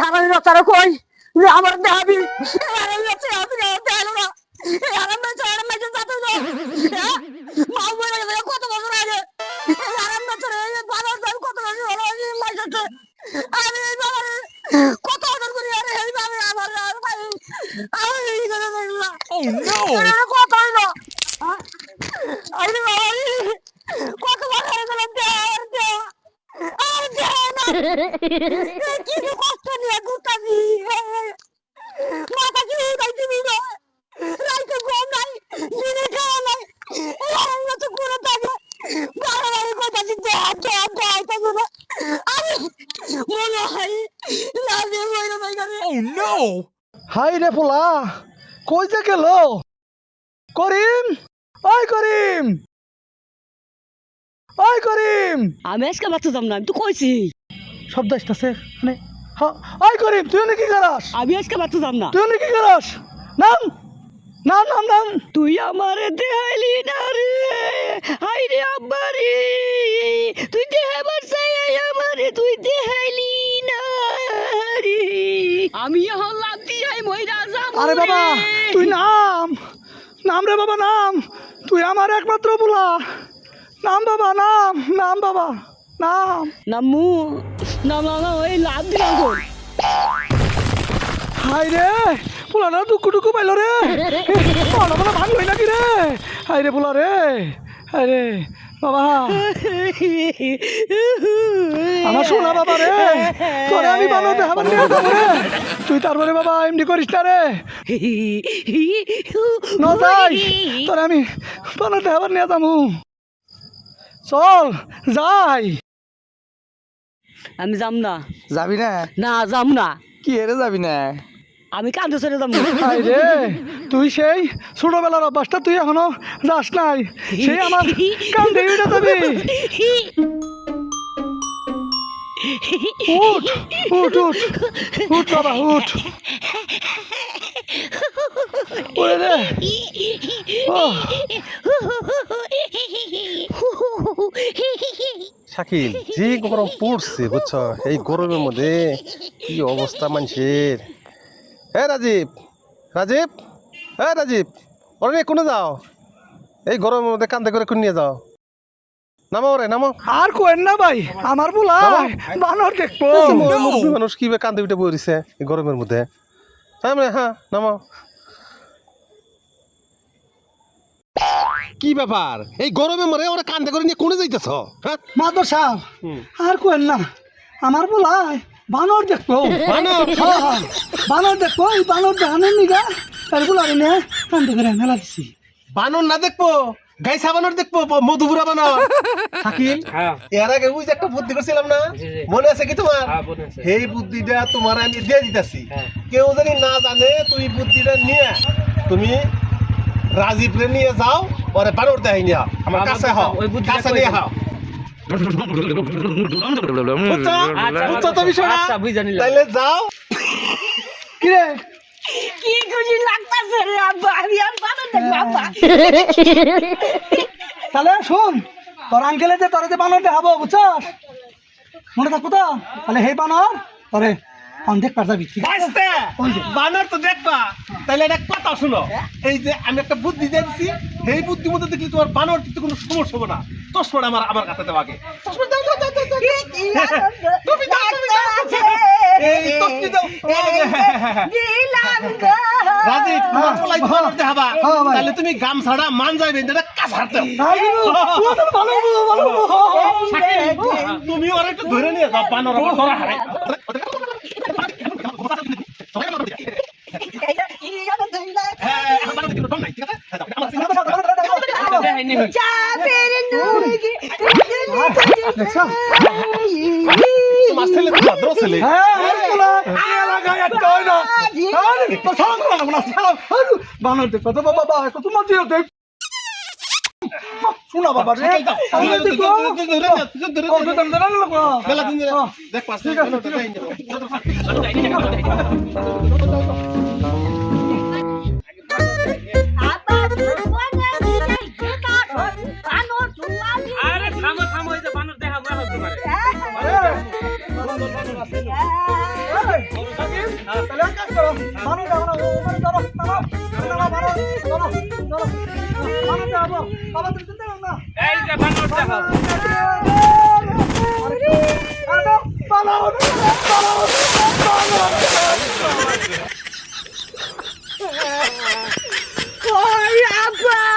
হারামি বাচ্চারা কই যে আমার দেহাবি হারামি বাচ্চা আছে না দেখালো না হারামি বাচ্চা যাতে মাও বলে গেছে কত বছর আগে হারামি বাচ্চারা বাবার দাম কত বছর হলো মাইসাতে আমি এই বাবারে কত অর্ডার করি আরে এই বাবা আমার আর ভাই আমি এই করে দেখলাম কত হইলো আরে বাবা কত বছর হলো কি কষ্ট নিয়ে ঘুরতাছি মাথা কি উঠাইতে দিল রাইতে ঘুম নাই দিনে খাওয়া নাই তো ঘুরে থাকে বাড়াবাড়ি করতেছি আমি মনে হয় লাভে বইরে ভাই করে হাই রে পোলা কই যে গেল করিম ওই করিম ওই করিম আমি আজকে বাচ্চা না আমি তো কইছি শব্দ আসতেছে মানে ওই করিম তুই কি করাস আমি আজকে বাচ্চা না তুই কি করাস নাম নাম নাম নাম তুই আমারে দেখাইলি না রে হাই রে আব্বারে তুই দেখাবার চাই আমারে তুই দেখাইলি না রে আমি হল্লা দিয়াই মইরা যাব আরে বাবা তুই নাম নাম রে বাবা নাম তুই আমার একমাত্র পোলা নাম বাবা নাম নাম বাবা নাম নামু নাম না ওই লাভ দিলাম গো হাই রে পোলা না টুকু পাইল রে পোলা পোলা ভাঙ লই নাকি রে হাই রে পোলা রে হাই রে বাবা আমার শোনা বাবা রে তোরে আমি বানাতে হবে রে তুই তারপরে বাবা এমডি করিস না রে না যাই তোরে আমি বানাতে হবে নিয়ে যাবো চল যাই আমি যাম না যাবি না না যাম না কি এরে যাবি না আমি কাঁদে ছেড়ে যাম না হাই রে তুই সেই ছোটবেলার অভ্যাসটা তুই এখনো যাস নাই সেই আমার কান্দে উঠে যাবি উঠ উঠ উঠ উঠ বাবা উঠ ওরে রে শাকিল যে গরম পড়ছে বুঝছো এই গরমের মধ্যে কি অবস্থা মানুষের রাজীব রাজীব রাজীব ওরে নিয়ে কোনে যাও এই গরমের মধ্যে কান্দে করে কোন নিয়ে যাও নামো ওরে নামো আর কোয়েন না ভাই আমার বলা বানর দেখবো মুরব্বী মানুষ কি কান্দে উঠে বইছে এই গরমের মধ্যে হ্যাঁ নামো কি ব্যাপার এই গরমের মধ্যে ওরা কান্দে করে নিয়ে কোনে যাইতেছ হ্যাঁ মাদর সাহেব আর কোয়েন না আমার বলা বানর দেখবো বানর দেখবো এই বানর দেখানোর নিগা তার বলা নিয়ে কান্দে করে মেলা দিছি বানর না দেখবো গাইসা বানর দেখবো মধুপুরা বানর শাকিল এর আগে ওই যে একটা বুদ্ধি করছিলাম না মনে আছে কি তোমার এই বুদ্ধিটা তোমার আমি দিয়ে দিতেছি কেউ যদি না জানে তুমি বুদ্ধিটা নিয়ে তুমি রাজীব রে নিয়ে যাও পরে বানর দেখাই নিয়ে আমার কাছে হও কাছে নিয়ে হও তাইলে যাও কিরে কি খুশি লাগতাছে রে আব্বা আমি আর বানর দেখব আব্বা তাহলে শোন তোর আঙ্কেলে যে তোর যে বানর দেখাবো বুঝছস মনে থাকবো তো তাহলে হে বানর তোরে অন্ধেক পার যাবি বানর তো দেখবা তাহলে একটা কথা শুনো এই যে আমি একটা বুদ্ধি দিয়েছি এই বুদ্ধির মধ্যে দেখলি তোমার বানর কিন্তু কোনো সমস্যা হবে না চশমাটা আমার কাছে দেওয়া আগে তাহলে তুমি গাম ছাড়া মান যাইবে কাজ হারতে তুমি ওরা একটু ধরে নিয়ে যাও বানর বানর দেখো তো বাবা তোমার দিয়ে দেখ শোনা বাবা রে আরে থামো থামো এই যে বানর দেখা হতে পারে করো বানর দাও না ওখানে ধরো নামাও নামাও বানর ধরো ধরো বানর দাও বাবা তুমি চিন্তা করো না এই যে বানর দেখো ওই আপা